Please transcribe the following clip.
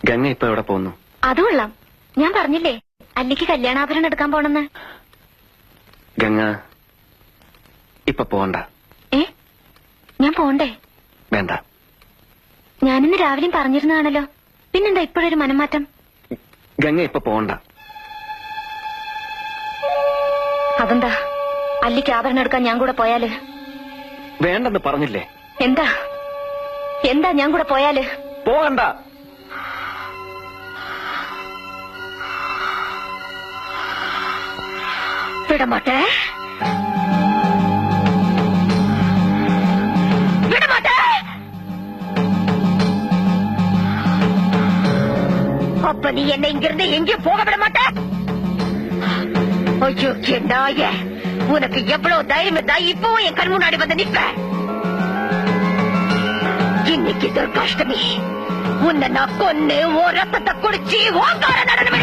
ഗംഗ ഇപ്പൊ എവിടെ പോകുന്നു? അത് കൊള്ളാം. ഞാൻ പറഞ്ഞില്ലേ അല്ലിക്ക് കല്യാണാഭരണം എടുക്കാൻ പോണെന്ന്. ഗംഗ ഇപ്പൊ പോകണ്ട. ഞാൻ പോണ്ടേ? വേണ്ട. ഞാനിന്ന് രാവിലെയും പറഞ്ഞിരുന്നതാണല്ലോ, പിന്നെന്താ ഇപ്പോഴൊരു മനംമാറ്റം? ഗംഗ ഇപ്പൊ പോകണ്ട. അതെന്താ? അല്ലിക്ക് ആഭരണം എടുക്കാൻ ഞാൻ കൂടെ പോയാല്? വേണ്ടെന്ന് പറഞ്ഞില്ലേ? എന്താ എന്താ ഞാൻ കൂടെ പോയാല്? പോകണ്ട. വിടമാട്ടെ, വിടമാട്ടെ. அப்ப நீ என்னை இங்கிருந்து எங்கேயும் போக விட மாட்ட? ஐயோ நாய, உனக்கு எவ்வளவு தைரியம் இருந்தா இப்பவும் என் கண் முன்னாடி வந்து நிப்ப? இன்னைக்கு துர்காஷ்டமி, உன்னை நான் கொன்னு ஓ ரத்தத்தை குடிச்சு ஓங்கார நடனம்